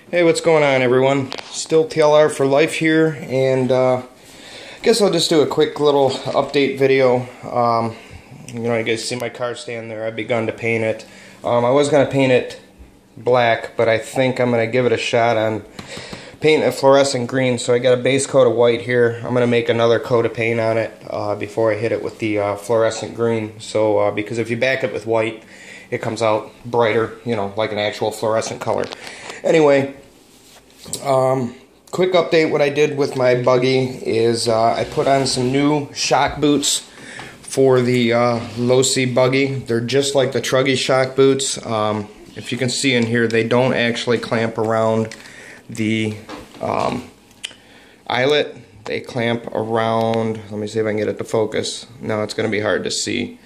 Hey, what's going on, everyone? Still TLR for life here, and I guess I'll just do a quick little update video. You guys see my car stand there. I've begun to paint it. I was going to paint it black, but I think I'm going to give it a shot on painting it fluorescent green. So I got a base coat of white here. I'm going to make another coat of paint on it before I hit it with the fluorescent green. So because if you back it with white, it comes out brighter, like an actual fluorescent color. Anyway, quick update. What I did with my buggy is I put on some new shock boots for the Losi buggy. They're just like the Truggy shock boots. If you can see in here, they don't actually clamp around the eyelet. They clamp around, let me see if I can get it to focus. No, it's going to be hard to see.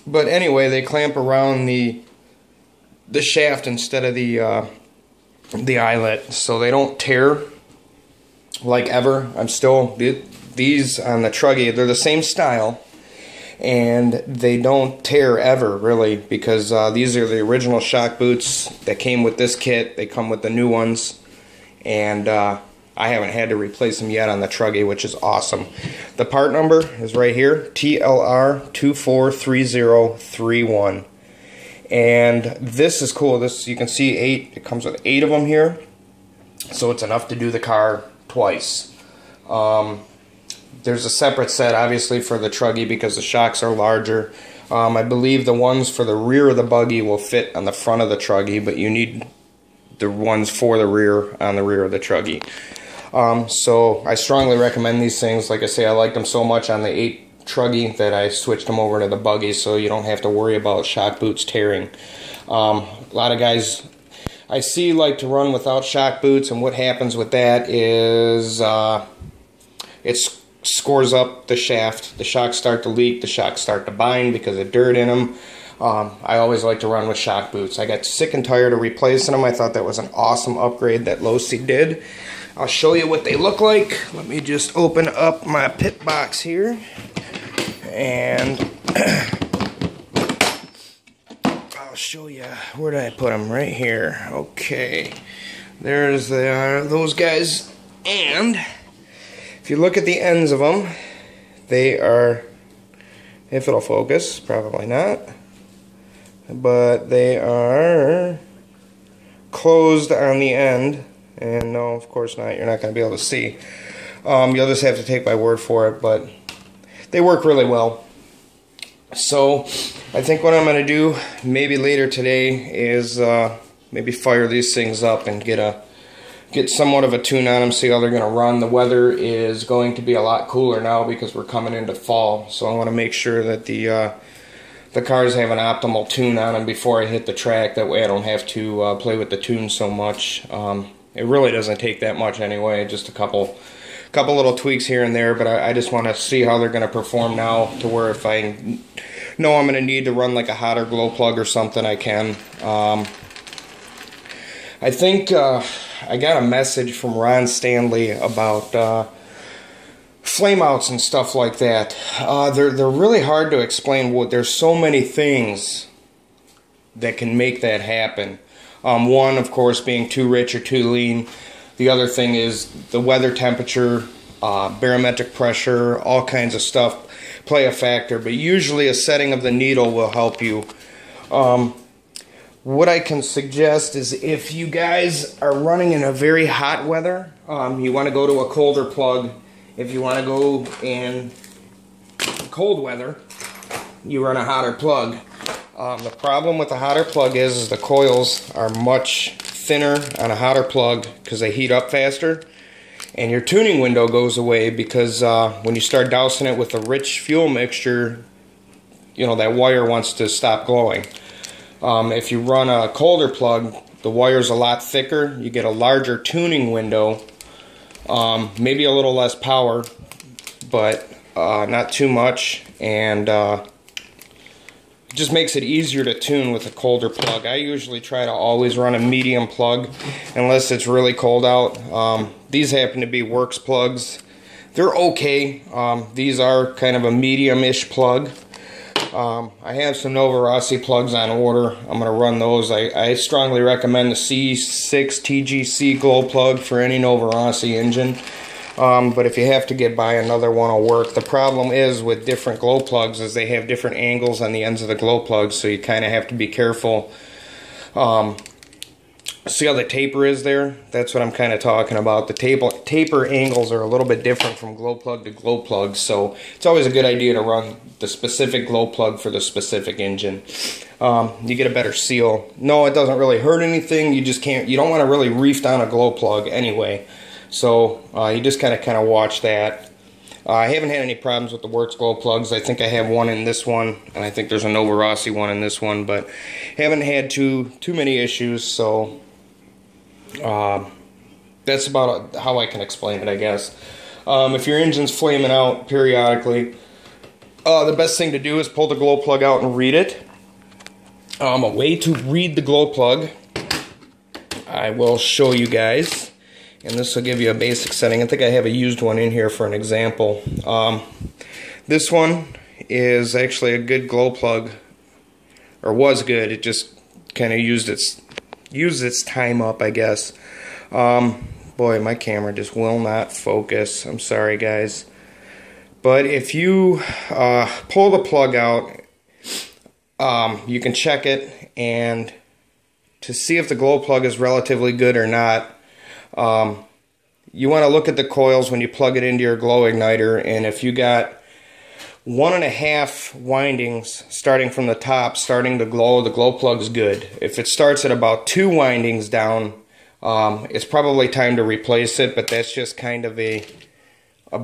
But anyway, they clamp around the shaft instead of the eyelet, so they don't tear like ever. These on the Truggy, they're the same style, and they don't tear ever, really, because these are the original shock boots that came with this kit. They come with the new ones, and I haven't had to replace them yet on the Truggy, which is awesome. The part number is right here, TLR243031. And this is cool. This, you can see 8. It comes with 8 of them here, so it's enough to do the car twice. There's a separate set, obviously, for the Truggy because the shocks are larger. I believe the ones for the rear of the buggy will fit on the front of the Truggy, but you need the ones for the rear on the rear of the Truggy. So I strongly recommend these things. Like I say, I liked them so much on the 8 Truggy that I switched them over to the buggy, so you don't have to worry about shock boots tearing. A lot of guys I see like to run without shock boots, and what happens with that is it scores up the shaft. The shocks start to leak, the shocks start to bind because of dirt in them. I always like to run with shock boots. I got sick and tired of replacing them. I thought that was an awesome upgrade that Losi did. I'll show you what they look like. Let me just open up my pit box here. And I'll show you, where did I put them? Right here. Okay, there's those guys. And if you look at the ends of them, they are, if it'll focus, probably not, but they are closed on the end. And no, of course not, you're not going to be able to see. You'll just have to take my word for it, but they work really well. So I think what I'm going to do maybe later today is maybe fire these things up and get somewhat of a tune on them, see how they're going to run. The weather is going to be a lot cooler now because we're coming into fall, so I want to make sure that the cars have an optimal tune on them before I hit the track. That way I don't have to play with the tune so much. It really doesn't take that much anyway, just a couple little tweaks here and there, but I just want to see how they're going to perform now, to where if I know I'm going to need to run like a hotter glow plug or something, I can. I think I got a message from Ron Stanley about flame outs and stuff like that. They're really hard to explain. There's so many things that can make that happen. One, of course, being too rich or too lean. The other thing is the weather, temperature, barometric pressure, all kinds of stuff play a factor. But usually a setting of the needle will help you. What I can suggest is, if you guys are running in a very hot weather, you want to go to a colder plug. If you want to go in cold weather, you run a hotter plug. The problem with the hotter plug is the coils are much thinner on a hotter plug because they heat up faster, and your tuning window goes away because when you start dousing it with a rich fuel mixture, that wire wants to stop glowing. If you run a colder plug, the wire's a lot thicker, you get a larger tuning window, maybe a little less power, but not too much, and it just makes it easier to tune with a colder plug. I usually try to always run a medium plug unless it's really cold out. These happen to be Works plugs. They're okay. These are kind of a medium-ish plug. I have some Nova Rossi plugs on order. I'm going to run those. I strongly recommend the C6 TGC glow plug for any Nova Rossi engine. But if you have to get by, another one will work. The problem is with different glow plugs is they have different angles on the ends of the glow plugs, so you kind of have to be careful. See how the taper is there? That's what I'm kind of talking about. The taper angles are a little bit different from glow plug to glow plug, so it's always a good idea to run the specific glow plug for the specific engine. You get a better seal. No, it doesn't really hurt anything. You just can't. You don't want to really reef down a glow plug anyway. So you just kind of watch that. I haven't had any problems with the Works glow plugs. I think I have one in this one, and I think there's a Nova Rossi one in this one, but haven't had too many issues. So that's about how I can explain it, I guess. If your engine's flaming out periodically, the best thing to do is pull the glow plug out and read it. A way to read the glow plug, I will show you guys, and this will give you a basic setting. I think I have a used one in here for an example. This one is actually a good glow plug, or was good. It just kind of used its time up, I guess. Boy, my camera just will not focus. I'm sorry, guys. But if you pull the plug out, you can check it, and to see if the glow plug is relatively good or not, you want to look at the coils when you plug it into your glow igniter, and if you got 1.5 windings starting from the top, starting to glow, the glow plug's good. If it starts at about 2 windings down, it's probably time to replace it, but that's just kind of a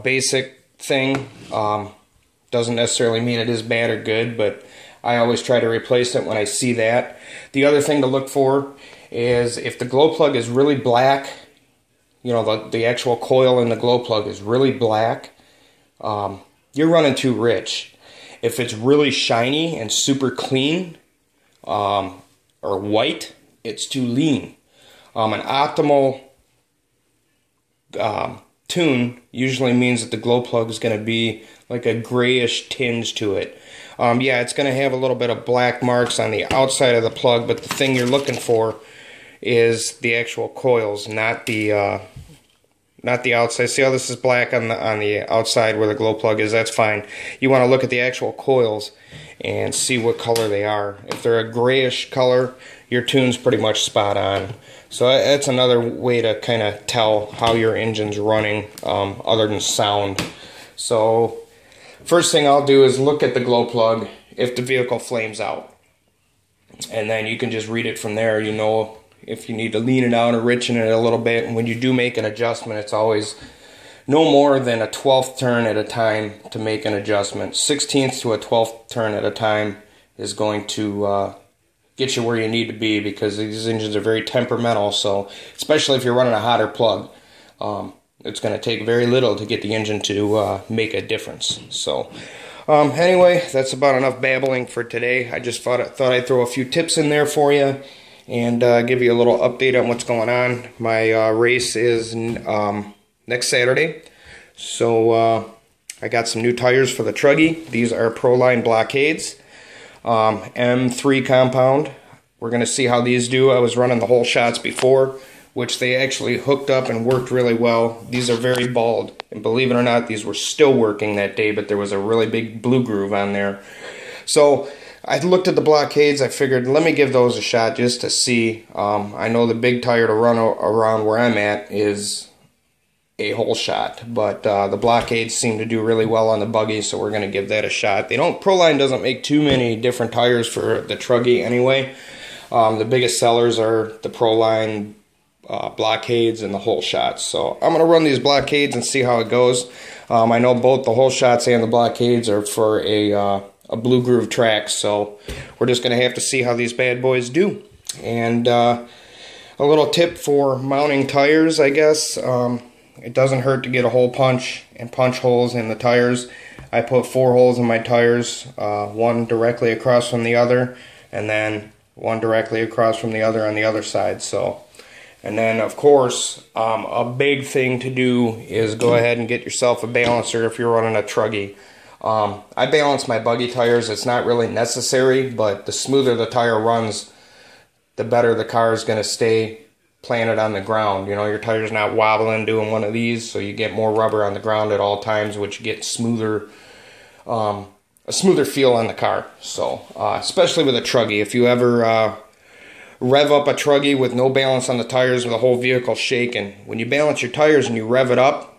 basic thing. Doesn't necessarily mean it is bad or good, but I always try to replace it when I see that. The other thing to look for is if the glow plug is really black, you know, the actual coil in the glow plug is really black, you're running too rich. If it's really shiny and super clean, or white, it's too lean. An optimal tune usually means that the glow plug is going to be like a grayish tinge to it. Yeah, it's going to have a little bit of black marks on the outside of the plug, but the thing you're looking for is the actual coils, not the outside. See how this is black on the outside where the glow plug is? That's fine. You want to look at the actual coils and see what color they are. If they're a grayish color, your tune's pretty much spot on. So that's another way to kind of tell how your engine's running, other than sound. So first thing I'll do is look at the glow plug if the vehicle flames out, and then you can just read it from there. You know if you need to lean it out or richen it a little bit. And when you do make an adjustment, it's always no more than a 12th turn at a time to make an adjustment. 16th to a 12th turn at a time is going to get you where you need to be, because these engines are very temperamental. So especially if you're running a hotter plug, it's going to take very little to get the engine to make a difference. So anyway, that's about enough babbling for today. I just thought I'd throw a few tips in there for you and give you a little update on what's going on. My race is next Saturday, so I got some new tires for the Truggy. These are Proline Blockades, M3 compound. We're going to see how these do. I was running the whole shots before, which they actually hooked up and worked really well. These are very bald, and believe it or not, these were still working that day, but there was a really big blue groove on there. So I looked at the Blockades. I figured, let me give those a shot just to see. I know the big tire to run around where I'm at is a whole shot, but the Blockades seem to do really well on the buggy, so we're going to give that a shot. Proline doesn't make too many different tires for the Truggy anyway. The biggest sellers are the Proline Blockades and the whole shots. So I'm going to run these Blockades and see how it goes. I know both the whole shots and the Blockades are for a blue groove track, so we're just going to have to see how these bad boys do. And a little tip for mounting tires, I guess. It doesn't hurt to get a hole punch and punch holes in the tires. I put 4 holes in my tires, one directly across from the other, and then one directly across from the other on the other side. So, and then of course, a big thing to do is go ahead and get yourself a balancer if you're running a Truggy. I balance my buggy tires. It's not really necessary, but the smoother the tire runs, the better the car is going to stay planted on the ground. You know, your tire's not wobbling doing one of these, so you get more rubber on the ground at all times, which you get smoother, a smoother feel on the car. So, especially with a truggy, if you ever rev up a truggy with no balance on the tires, with the whole vehicle shaking, when you balance your tires and you rev it up,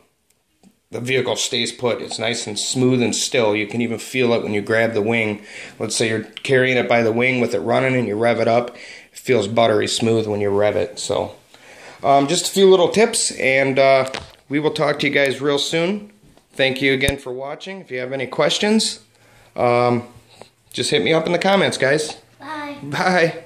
the vehicle stays put. It's nice and smooth and still. You can even feel it when you grab the wing. Let's say you're carrying it by the wing with it running and you rev it up. It feels buttery smooth when you rev it. So just a few little tips, and we will talk to you guys real soon. Thank you again for watching. If you have any questions, just hit me up in the comments, guys. Bye. Bye.